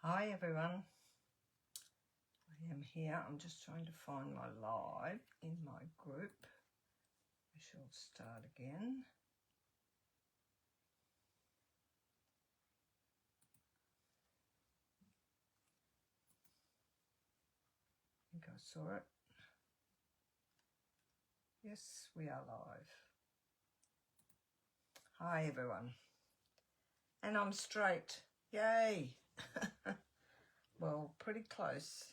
Hi everyone, I am here. I'm just trying to find my live in my group. I shall start again. I think I saw it. Yes, we are live. Hi everyone. And I'm straight. Yay! Well, pretty close.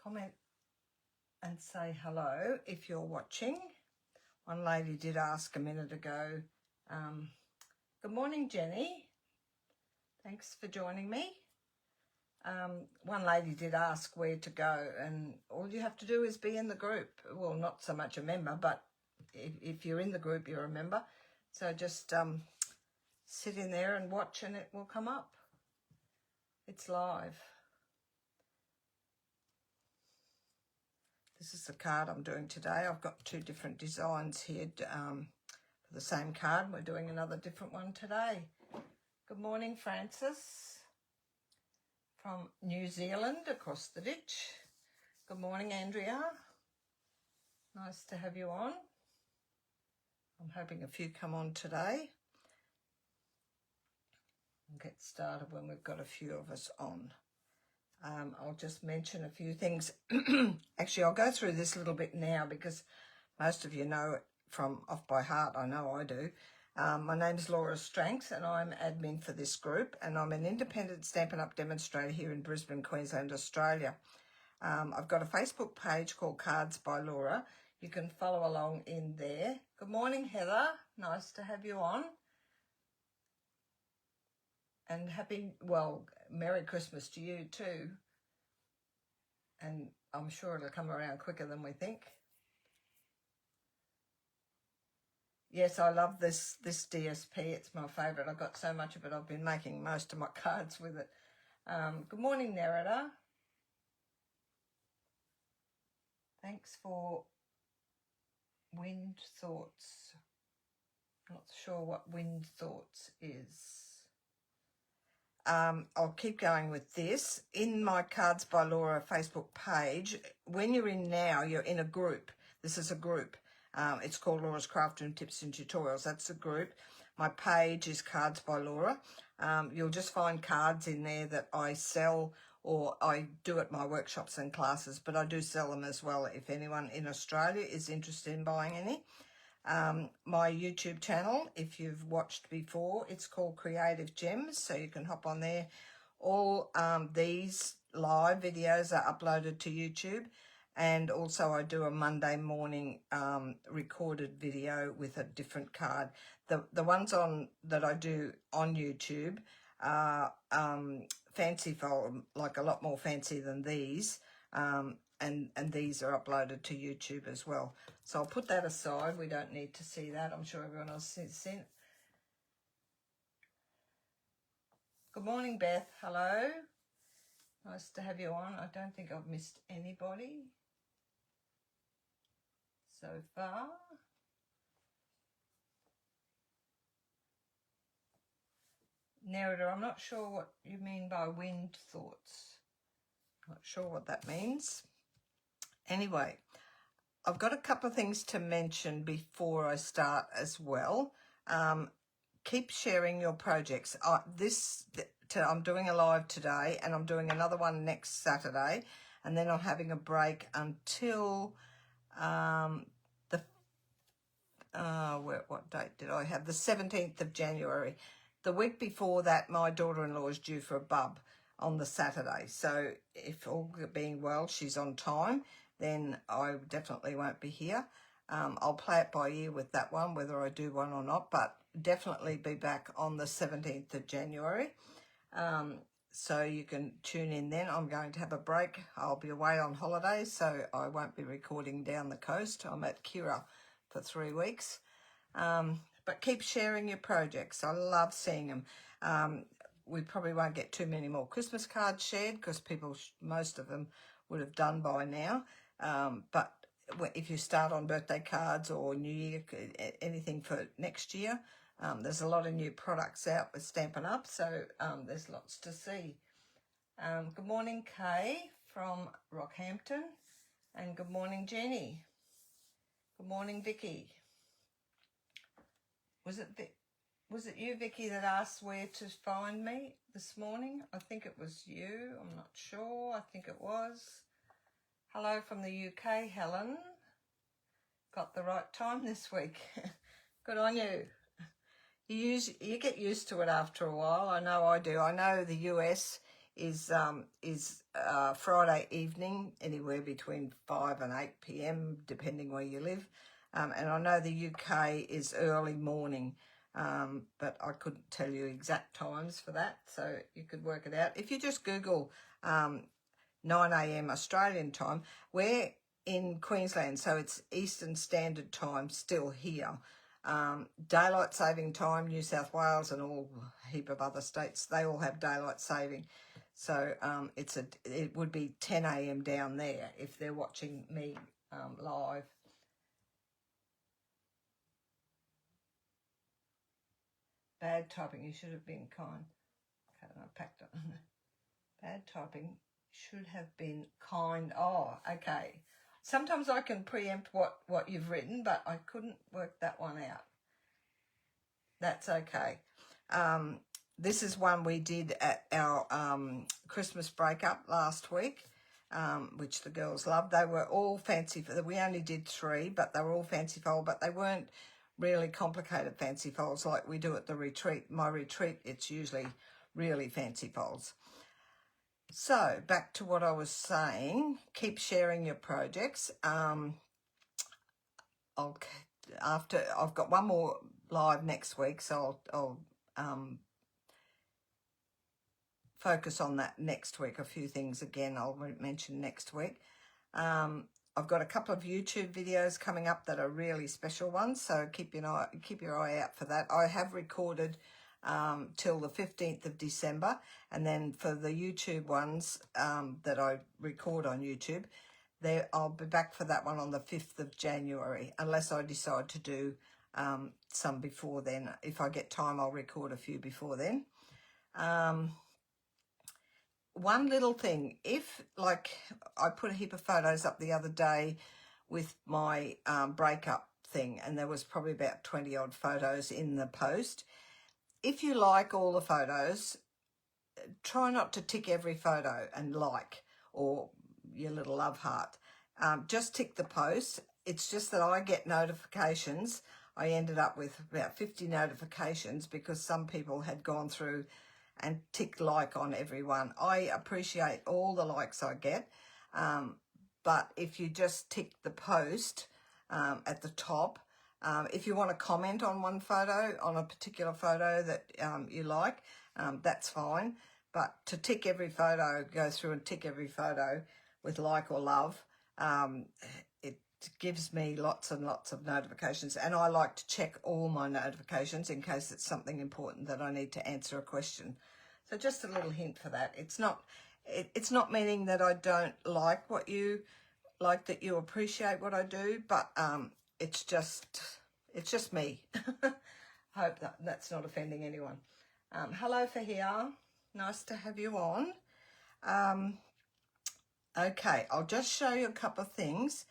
Comment and say hello if you're watching. One lady did ask a minute ago, good morning Jenny, thanks for joining me. One lady did ask where to go, and all you have to do is be in the group. Well, not so much a member, but if you're in the group, you're a member. So just sit in there and watch and it will come up. It's live. This is the card I'm doing today. I've got two different designs here for the same card. We're doing another different one today. Good morning, Francis, from New Zealand, across the ditch. Good morning, Andrea. Nice to have you on. I'm hoping a few come on today. We'll get started when we've got a few of us on. I'll just mention a few things. Actually, I'll go through this a little bit now because most of you know it from off by heart. I know I do. My name is Laura Strength and I'm admin for this group, and I'm an independent Stampin' Up! Demonstrator here in Brisbane, Queensland, Australia. I've got a Facebook page called Cards by Laura. You can follow along in there. Good morning, Heather. Nice to have you on. And Merry Christmas to you too. And I'm sure it'll come around quicker than we think. Yes, I love this DSP. It's my favourite. I've got so much of it. I've been making most of my cards with it. Good morning, Nerida. Thanks for Wind Thoughts. Not sure what Wind Thoughts is. I'll keep going with this. In my Cards by Laura Facebook page, when you're in now, you're in a group. This is a group. It's called Laura's Craft Room Tips and Tutorials. That's a group. My page is Cards by Laura. You'll just find cards in there that I sell or I do at my workshops and classes, but I do sell them as well if anyone in Australia is interested in buying any. My YouTube channel, if you've watched before, it's called Creative Gems, so you can hop on there. All these live videos are uploaded to YouTube, and also I do a Monday morning recorded video with a different card. The ones that I do on YouTube are fanciful, like a lot more fancy than these. And these are uploaded to YouTube as well. So I'll put that aside. We don't need to see that. I'm sure everyone else has seen it. Good morning, Beth. Hello. Nice to have you on. I don't think I've missed anybody so far. Nerida, I'm not sure what you mean by Wind Thoughts. Not sure what that means. Anyway, I've got a couple of things to mention before I start as well. Keep sharing your projects. I'm doing a live today, and I'm doing another one next Saturday, and then I'm having a break until what date did I have? The 17th of January. The week before that, my daughter-in-law is due for a bub on the Saturday. So if all being well, she's on time, then I definitely won't be here. I'll play it by ear with that one, whether I do one or not, but definitely be back on the 17th of January. So you can tune in then. I'm going to have a break. I'll be away on holiday, so I won't be recording down the coast. I'm at Kira for 3 weeks. But keep sharing your projects. I love seeing them. We probably won't get too many more Christmas cards shared because most of them would have done by now. But if you start on birthday cards or New Year, anything for next year, There's a lot of new products out with Stampin' Up, so there's lots to see. Good morning, Kay from Rockhampton, and good morning, Jenny. Good morning, Vicky. Was it you, Vicky, that asked where to find me this morning? I think it was you. I'm not sure. I think it was. Hello from the UK, Helen. Got the right time this week. Good on you. You get used to it after a while. I know I do. I know the US is Friday evening, anywhere between 5 and 8 p.m, depending where you live. And I know the UK is early morning, but I couldn't tell you exact times for that, so you could work it out. If you just Google 9 a.m. Australian time, we're in Queensland, so it's Eastern Standard Time still here. Daylight saving time, New South Wales and all a heap of other states, they all have daylight saving. So it would be 10 a.m. down there if they're watching me live. Bad typing, you should have been kind. Okay, I packed it. Bad typing, should have been kind. Oh, okay. Sometimes I can preempt what you've written, but I couldn't work that one out. That's okay. This is one we did at our Christmas breakup last week, which the girls loved. They were all fancy. We only did 3, but they were all fancy fold, but they weren't really complicated fancy folds like we do at the retreat. My retreat, it's usually really fancy folds. So back to what I was saying, keep sharing your projects. I've got one more live next week, so I'll focus on that next week. A few things again I'll mention next week. I've got a couple of YouTube videos coming up that are really special ones, so keep your eye out for that. I have recorded till the 15th of December, and then for the YouTube ones that I record on YouTube, I'll be back for that one on the 5th of January, unless I decide to do some before then. If I get time, I'll record a few before then. One little thing, if, like, I put a heap of photos up the other day with my breakup thing, and there was probably about 20 odd photos in the post. If you like all the photos, try not to tick every photo and like, or your little love heart. Just tick the post. It's just that I get notifications. I ended up with about 50 notifications because some people had gone through and ticked like on everyone. I appreciate all the likes I get, but if you just tick the post at the top, if you want to comment on one photo, on a particular photo that you like, that's fine. But to tick every photo, go through and tick every photo with like or love, it gives me lots and lots of notifications. And I like to check all my notifications in case it's something important that I need to answer a question. So just a little hint for that. It's not meaning that I don't like what you like, that you appreciate what I do, but it's just me. Hope that's not offending anyone. Hello, Fahia. Nice to have you on. Okay, I'll just show you a couple of things.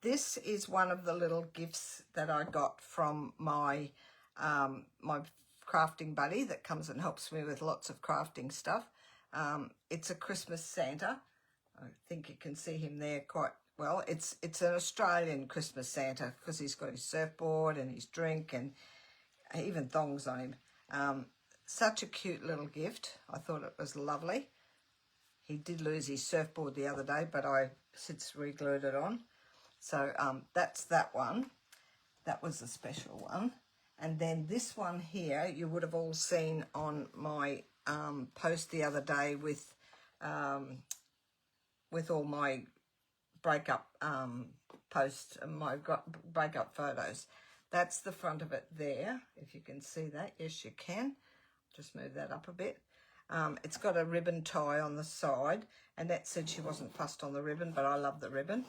This is one of the little gifts that I got from my my crafting buddy that comes and helps me with lots of crafting stuff. It's a Christmas Santa. I think you can see him there quite well. It's an Australian Christmas Santa because he's got his surfboard and his drink and even thongs on him. Such a cute little gift. I thought it was lovely. He did lose his surfboard the other day, but I since re-glued it on. So that's that one. That was a special one. And then this one here, you would have all seen on my post the other day with all my breakup posts and my breakup photos. That's the front of it there, if you can see that. Yes, you can. Just move that up a bit. It's got a ribbon tie on the side, and that said she wasn't fussed on the ribbon, but I love the ribbon.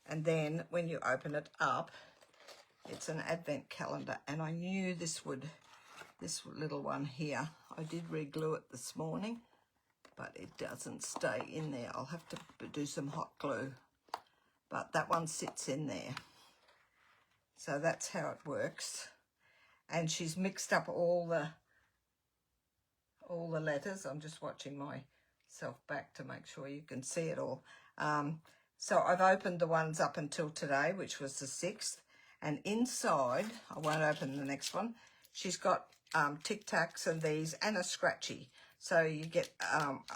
And then when you open it up, It's an advent calendar, and I knew this little one here, I did re-glue it this morning, but it doesn't stay in there. I'll have to do some hot glue, but that one sits in there. So that's how it works. And she's mixed up all the letters. I'm just watching myself back to make sure you can see it all. So I've opened the ones up until today, which was the 6th. And inside, I won't open the next one, she's got Tic Tacs and these and a scratchy. So you get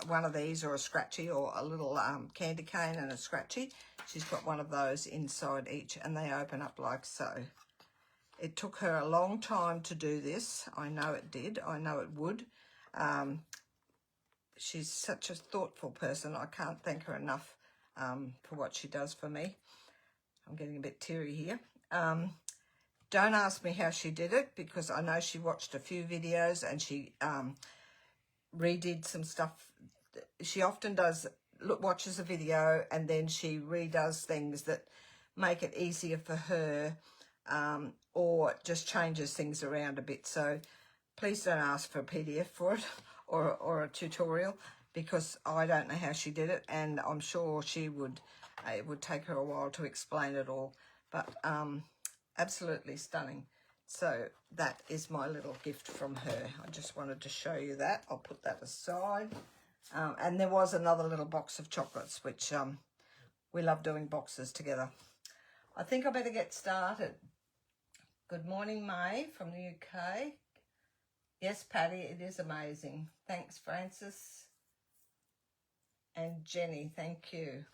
one of these or a scratchy, or a little candy cane and a scratchy. She's got one of those inside each, and they open up like so. It took her a long time to do this. I know it did. I know it would. She's such a thoughtful person. I can't thank her enough for what she does for me. I'm getting a bit teary here. Don't ask me how she did it, because I know she watched a few videos and she redid some stuff. She often watches a video and then she redoes things that make it easier for her, or just changes things around a bit. So please don't ask for a PDF for it or a tutorial, because I don't know how she did it, and I'm sure she would. It would take her a while to explain it all, but absolutely stunning. So that is my little gift from her. I just wanted to show you that. I'll put that aside. And there was another little box of chocolates, which we love doing boxes together. I think I better get started. Good morning, May from the UK. Yes, Patty, it is amazing. Thanks, Francis. And Jenny, thank you.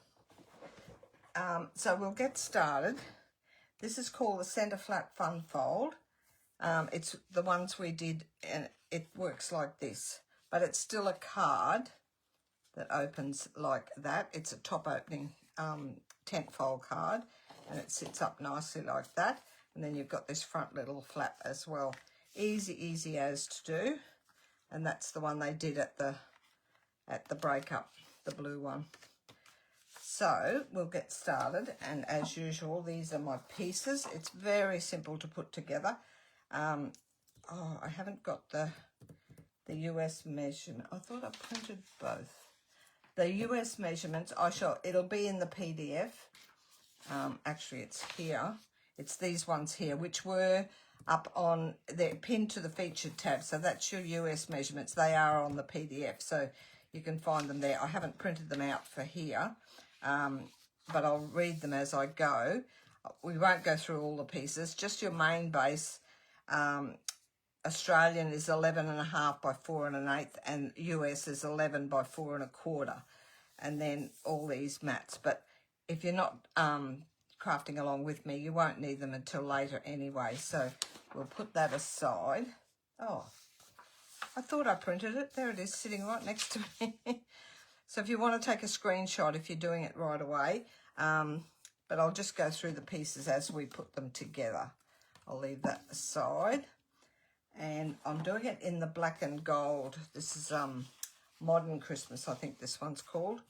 So we'll get started. This is called the Centre Flap Fun Fold. It's the ones we did, and it works like this, but it's still a card that opens like that. It's a top opening tent fold card, and it sits up nicely like that. And then you've got this front little flap as well. Easy as to do. And that's the one they did at the breakup, the blue one. So we'll get started, and as usual, these are my pieces. It's very simple to put together. I haven't got the US measurement. I thought I printed both. The US measurements, it'll be in the PDF. Actually, it's here. It's these ones here, which were up on, they're pinned to the featured tab. So that's your US measurements. They are on the PDF, so you can find them there. I haven't printed them out for here, but I'll read them as I go. We won't go through all the pieces, just your main base. Australian is 11.5 by 4 1/8, and US is 11 by 4 1/4, and then all these mats. But if you're not crafting along with me, you won't need them until later anyway, so we'll put that aside. Oh, I thought I printed it. There it is, sitting right next to me. So if you want to take a screenshot if you're doing it right away, but I'll just go through the pieces as we put them together. I'll leave that aside. And I'm doing it in the black and gold. This is Modern Christmas, I think this one's called.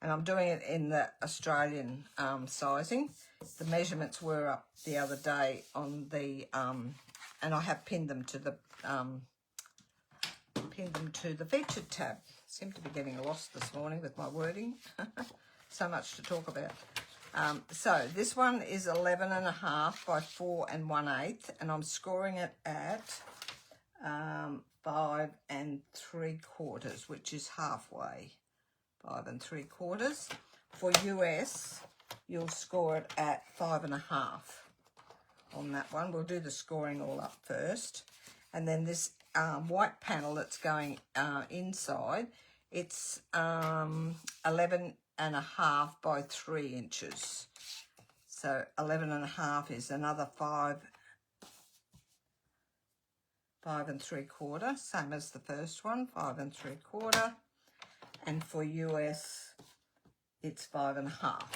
And I'm doing it in the Australian sizing. The measurements were up the other day on the, and I have pinned them to the featured tab. Seem to be getting lost this morning with my wording. So much to talk about. So this one is 11.5 by 4 1/8, and I'm scoring it at 5 3/4, which is halfway. 5 3/4. For US, you'll score it at 5 1/2 on that one. We'll do the scoring all up first, and then this white panel that's going inside, it's 11.5 by 3 inches. So 11.5 is another 5 3/4, same as the first one, 5 3/4. And for US, it's 5 1/2.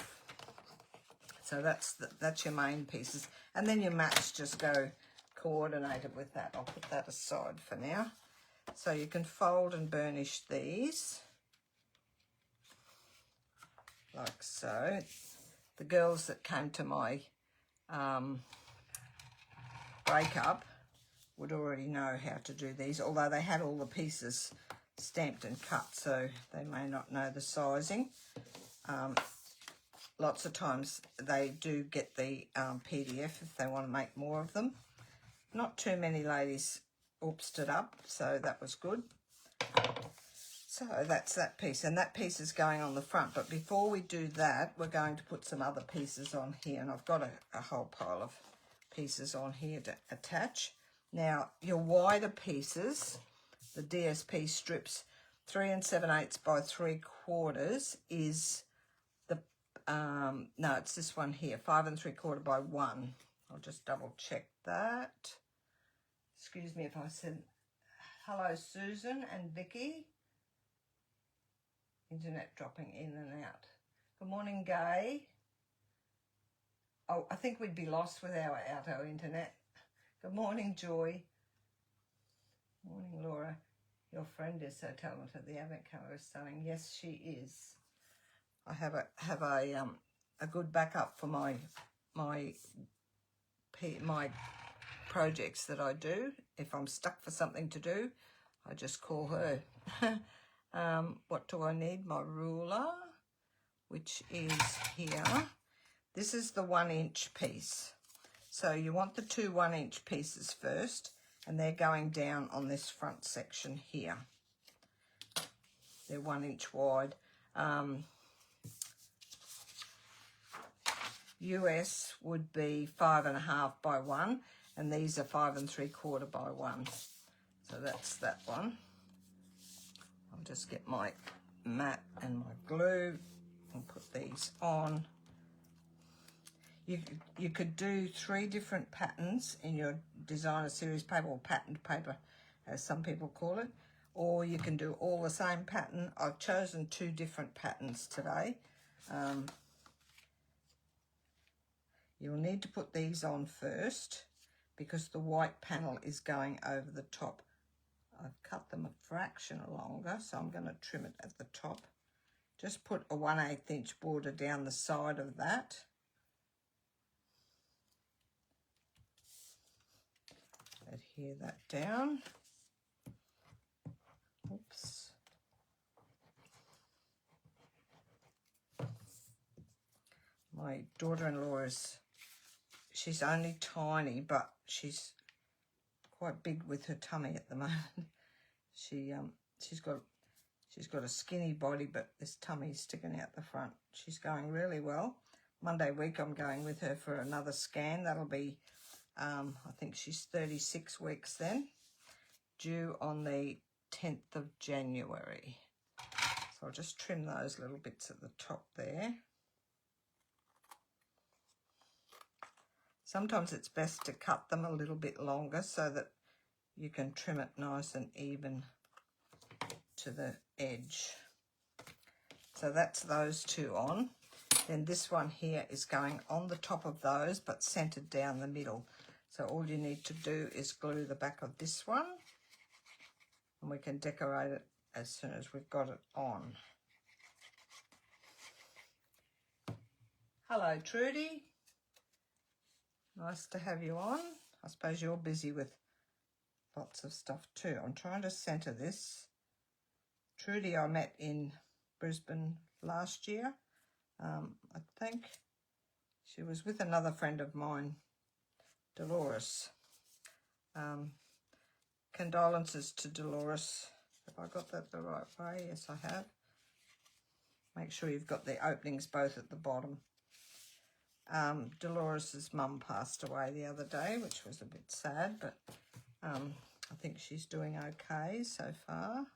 So that's your main pieces. And then your mats just go coordinated with that. I'll put that aside for now. So you can fold and burnish these like so. The girls that came to my breakup would already know how to do these, although they had all the pieces stamped and cut, so they may not know the sizing. Lots of times they do get the PDF if they want to make more of them. Not too many ladies oopsed it up, so that was good. So that's that piece, and that piece is going on the front. But before we do that, we're going to put some other pieces on here, and I've got a whole pile of pieces on here to attach. Now, your wider pieces, the DSP Strips 3 7/8 by 3/4 is the, no, it's this one here, 5 3/4 by 1. I'll just double check that. Excuse me if I said hello, Susan and Vicky. Internet dropping in and out. Good morning, Gay. Oh, I think we'd be lost without our internet. Good morning, Joy. Morning, Laura. Your friend is so talented. The advent calendar is stunning. Yes, she is. I have a good backup for my projects that I do. If I'm stuck for something to do, I just call her. What do I need? My ruler, which is here. This is the 1-inch piece. So you want the 2 1-inch pieces first, and they're going down on this front section here. They're 1 inch wide. US would be 5 1/2 by 1, and these are 5 3/4 by 1. So that's that one. I'll just get my mat and my glue and put these on. You could do 3 different patterns in your designer series paper, or patterned paper as some people call it, or you can do all the same pattern. I've chosen 2 different patterns today. You'll need to put these on first because the white panel is going over the top. I've cut them a fraction longer, so I'm going to trim it at the top. Just put a 1/8 inch border down the side of that. Adhere that down. Oops. My daughter-in-law she's only tiny, but she's quite big with her tummy at the moment. She's got a skinny body, but this tummy's sticking out the front. She's going really well. Monday week I'm going with her for another scan. That'll be, I think she's 36 weeks then, due on the 10th of January. So I'll just trim those little bits at the top there. Sometimes it's best to cut them a little bit longer so that you can trim it nice and even to the edge. So that's those 2 on. Then this one here is going on the top of those, but centered down the middle. So all you need to do is glue the back of this one, and we can decorate it as soon as we've got it on. Hello, Trudy. Nice to have you on. I suppose you're busy with lots of stuff too. I'm trying to center this. Trudy I met in Brisbane last year. I think she was with another friend of mine, Dolores. Condolences to Dolores. Have I got that the right way? Yes, I have. Make sure you've got the openings both at the bottom. Dolores's mum passed away the other day, which was a bit sad, but I think she's doing okay so far.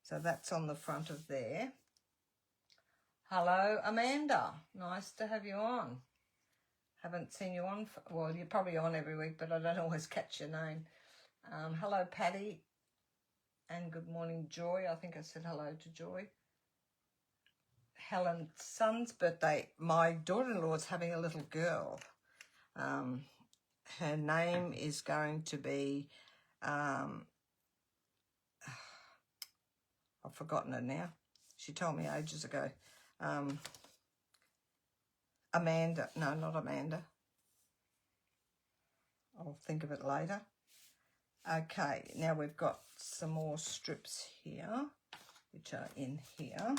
So that's on the front of there. Hello, Amanda. Nice to have you on. Haven't seen you on, well, you're probably on every week, but I don't always catch your name. Hello, Patty. And good morning, Joy. I think I said hello to Joy. Helen's son's birthday. My daughter-in-law is having a little girl. Her name is going to be, I've forgotten her now. She told me ages ago. Amanda. No, not Amanda. I'll think of it later. Okay, now we've got some more strips here, which are in here.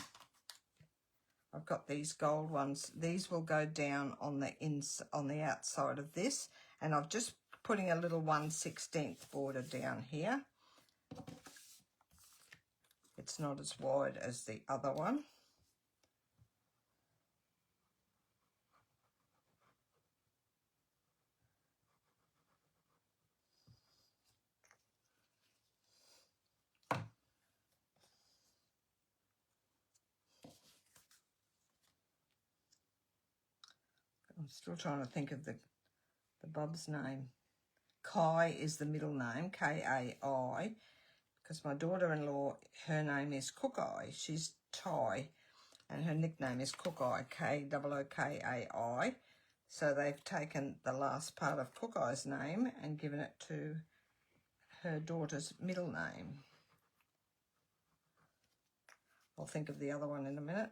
I've got these gold ones. These will go down on the outside of this, and I'm just putting a little 1/16 border down here. It's not as wide as the other one. I'm still trying to think of the bub's name. Kai is the middle name, K-A-I, because my daughter-in-law, her name is Cook-Eye. She's Thai, and her nickname is Cook-Eye, K-O-O-K-A-I. So they've taken the last part of Cook-Eye's name and given it to her daughter's middle name. I'll think of the other one in a minute.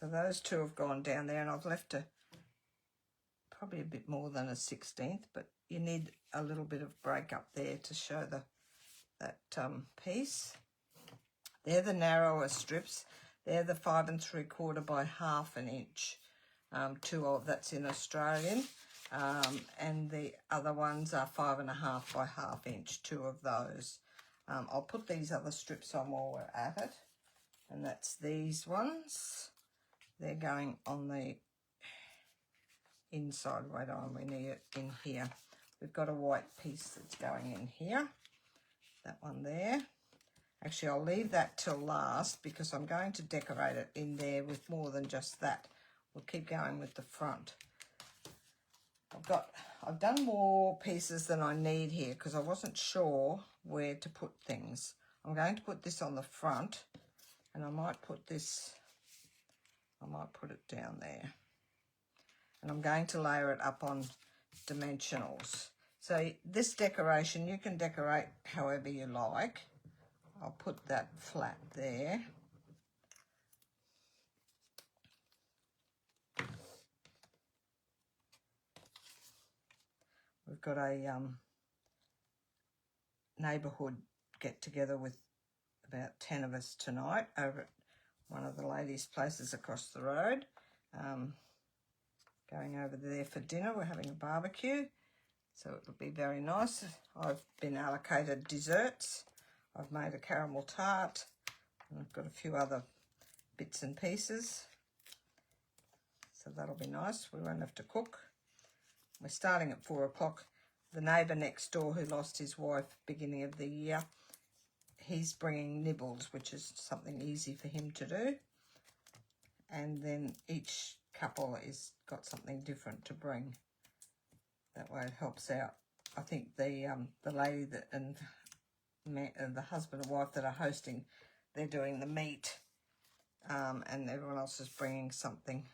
So those two have gone down there, and I've left probably a bit more than a 16th, but you need a little bit of break up there to show that piece. They're the narrower strips. They're the 5 3/4 by 1/2 inch. That's in Australian, and the other ones are 5 1/2 by 1/2 inch. 2 of those. I'll put these other strips on while we're at it, and that's these ones. They're going on the inside. Wait on, we need it in here. We've got a white piece that's going in here. That one there. Actually, I'll leave that till last because I'm going to decorate it in there with more than just that. We'll keep going with the front. I've done more pieces than I need here because I wasn't sure where to put things. I'm going to put this on the front, and I might put it down there. And I'm going to layer it up on dimensionals. So this decoration, you can decorate however you like. I'll put that flat there. We've got a neighbourhood get-together with about 10 of us tonight over at one of the ladies' places across the road. Going over there for dinner. We're having a barbecue, so it'll be very nice. I've been allocated desserts. I've made a caramel tart, and I've got a few other bits and pieces, so that'll be nice. We won't have to cook. We're starting at 4 o'clock. The neighbour next door who lost his wife beginning of the year, he's bringing nibbles, which is something easy for him to do, and then each couple is got something different to bring. That way it helps out. I think the lady that and the husband and wife that are hosting, they're doing the meat, and everyone else is bringing something.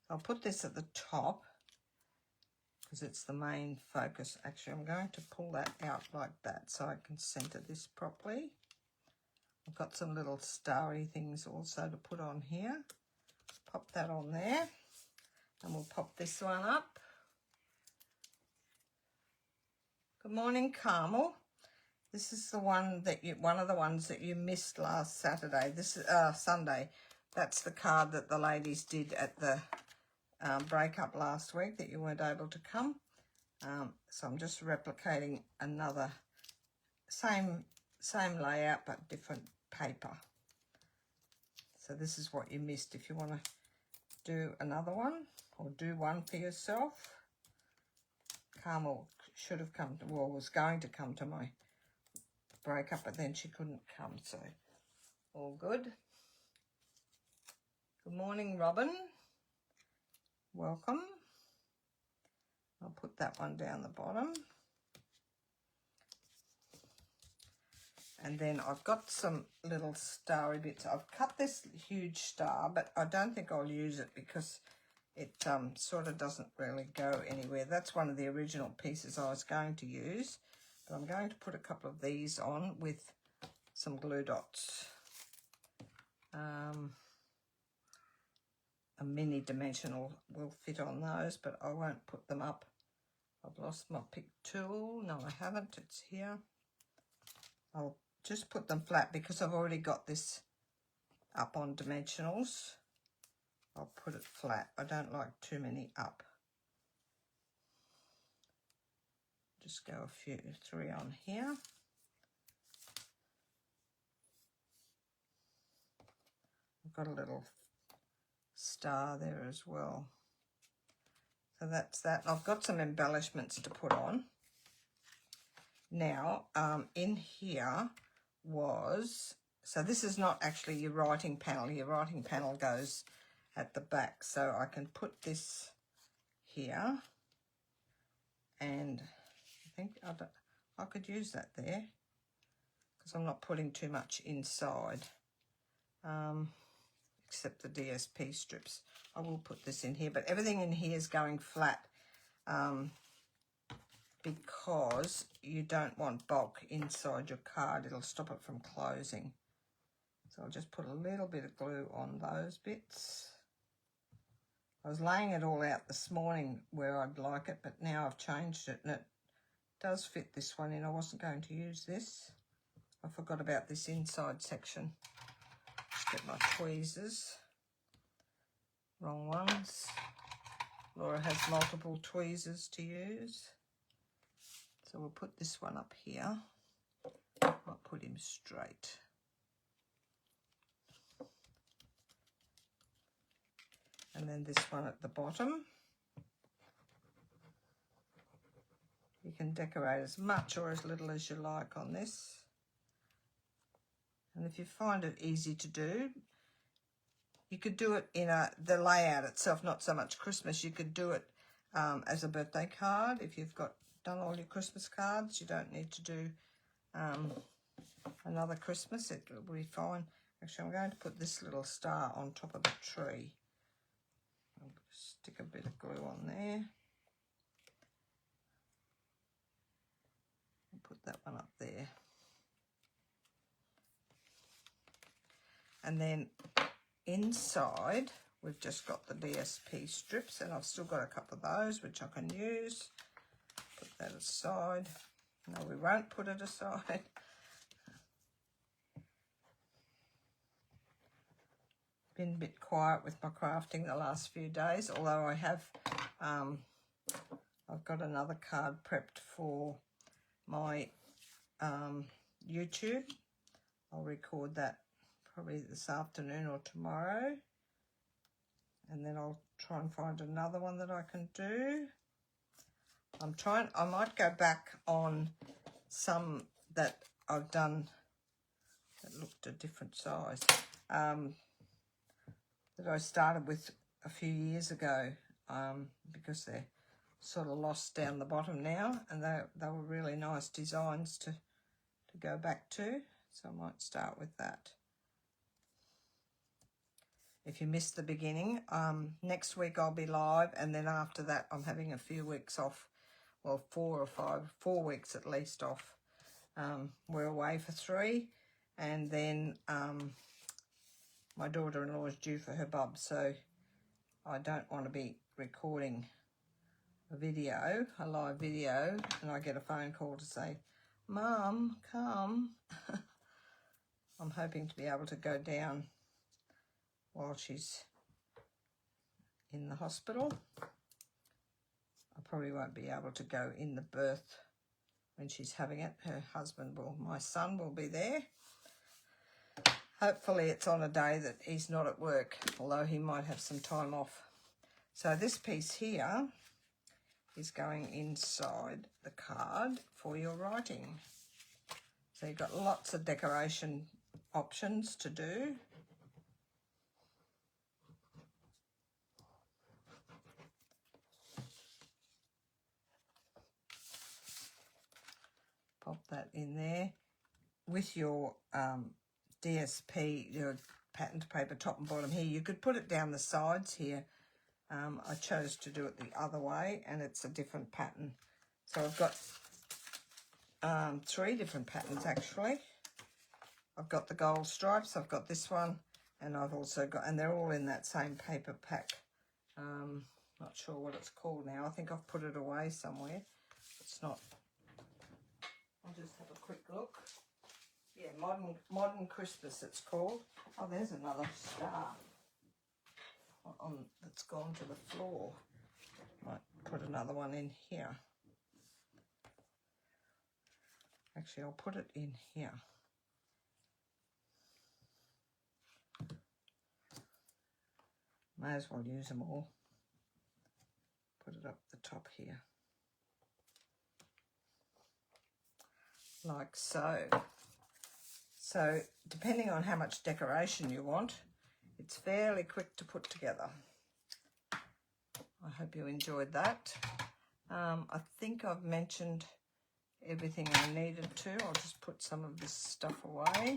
I'll put this at the top because it's the main focus. Actually, I'm going to pull that out like that so I can center this properly. I've got some little starry things also to put on here. Pop that on there, and we'll pop this one up. Good morning, Carmel. This is the one that one of the ones that you missed last Saturday. This is Sunday. That's the card that the ladies did at the breakup last week that you weren't able to come. So I'm just replicating another same layout but different paper. So this is what you missed. If you want to do another one or do one for yourself, Carmel should have come to, well, was going to come to my breakup, but then she couldn't come, so all good. Good morning, Robin. Welcome. I'll put that one down the bottom. And then I've got some little starry bits. I've cut this huge star, but I don't think I'll use it because it sort of doesn't really go anywhere. That's one of the original pieces I was going to use, but I'm going to put a couple of these on with some glue dots. A mini dimensional will fit on those, but I won't put them up. I've lost my pick tool. No, I haven't. It's here. I'll just put them flat because I've already got this up on dimensionals. I'll put it flat. I don't like too many up. Just go three on here. I've got a little star there as well. So that's that. I've got some embellishments to put on. Now, in here was, so this is not actually your writing panel. Your writing panel goes at the back. So I can put this here, and I think I could use that there because I'm not putting too much inside, except the DSP strips. I will put this in here, but everything in here is going flat because you don't want bulk inside your card. It'll stop it from closing. So I'll just put a little bit of glue on those bits. I was laying it all out this morning where I'd like it, but now I've changed it and it does fit this one in. I wasn't going to use this. I forgot about this inside section. Just get my tweezers. Wrong ones. Laura has multiple tweezers to use. So we'll put this one up here. I'll put him straight. And then this one at the bottom. You can decorate as much or as little as you like on this. And if you find it easy to do, you could do it in the layout itself, not so much Christmas. You could do it as a birthday card. If you've done all your Christmas cards, you don't need to do another Christmas. It will be fine. Actually, I'm going to put this little star on top of the tree. I'll stick a bit of glue on there. I'll put that one up there. And then inside, we've just got the DSP strips, and I've still got a couple of those, which I can use. Put that aside. No, we won't put it aside. Been a bit quiet with my crafting the last few days, although I have, I've got another card prepped for my YouTube. I'll record that probably this afternoon or tomorrow, and then I'll try and find another one that I can do. I might go back on some that I've done that looked a different size, that I started with a few years ago, because they're sort of lost down the bottom now, and they were really nice designs to go back to, so I might start with that. If you missed the beginning, next week I'll be live, and then after that I'm having a few weeks off, well, 4 weeks at least off. We're away for 3, and then my daughter-in-law is due for her bub, so I don't want to be recording a live video, and I get a phone call to say, "Mum, come." I'm hoping to be able to go down while she's in the hospital. I probably won't be able to go in the birth when she's having it. My son will be there. Hopefully it's on a day that he's not at work, although he might have some time off. So this piece here is going inside the card for your writing. So you've got lots of decoration options to do. Pop that in there with your DSP, your patterned paper top and bottom here. You could put it down the sides here I chose to do it the other way, and it's a different pattern. So I've got 3 different patterns actually. I've got the gold stripes, I've got this one, and I've also got, and they're all in that same paper pack. Not sure what it's called now. I think I've put it away somewhere. It's not. I'll just have a quick look. Yeah, Modern Christmas it's called. Oh, there's another star that's gone to the floor. Might put another one in here. Actually, I'll put it in here. May as well use them all. Put it up the top here. Like so. So, depending on how much decoration you want, it's fairly quick to put together. I hope you enjoyed that. I think I've mentioned everything I needed to. I'll just put some of this stuff away.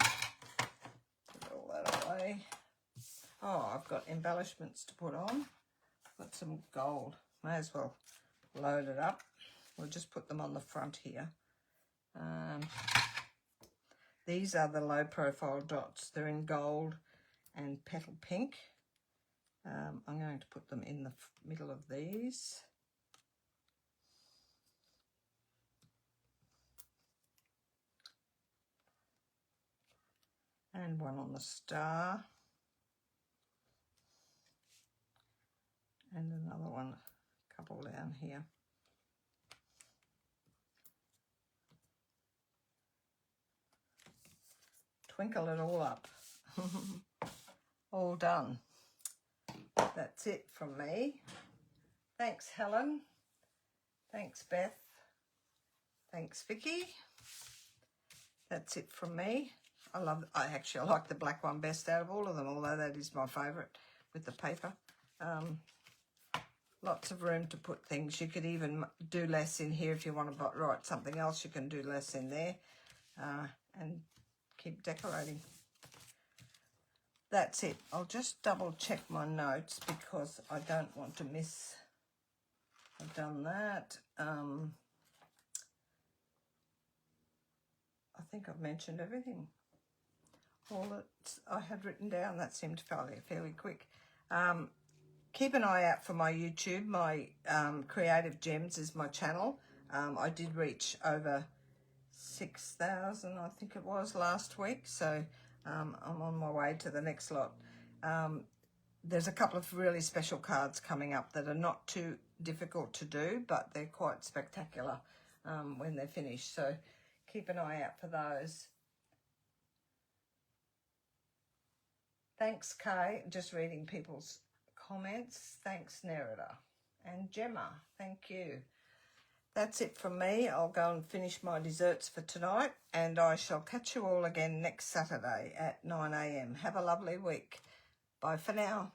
Put all that away. Oh, I've got embellishments to put on. I've got some gold. May as well load it up. We'll just put them on the front here. These are the low profile dots. They're in gold and petal pink. I'm going to put them in the middle of these. And one on the star. And another one, a couple down here. Twinkle it all up. All done. That's it from me. Thanks, Helen. Thanks, Beth. Thanks, Vicky. That's it from me. I like the black one best out of all of them, although that is my favourite with the paper. Lots of room to put things. You could even do less in here if you want to write something else. You can do less in there and keep decorating. That's it. I'll just double check my notes because I don't want to miss. I've done that. I think I've mentioned everything. All that I had written down, that seemed fairly quick. Keep an eye out for my YouTube. My Creative Gems is my channel. I did reach over 6,000, I think it was, last week. So I'm on my way to the next lot. There's a couple of really special cards coming up that are not too difficult to do, but they're quite spectacular when they're finished. So keep an eye out for those. Thanks, Kay. Just reading people's comments. Thanks, Nerida. And Gemma, thank you. That's it from me. I'll go and finish my desserts for tonight, and I shall catch you all again next Saturday at 9 AM. Have a lovely week. Bye for now.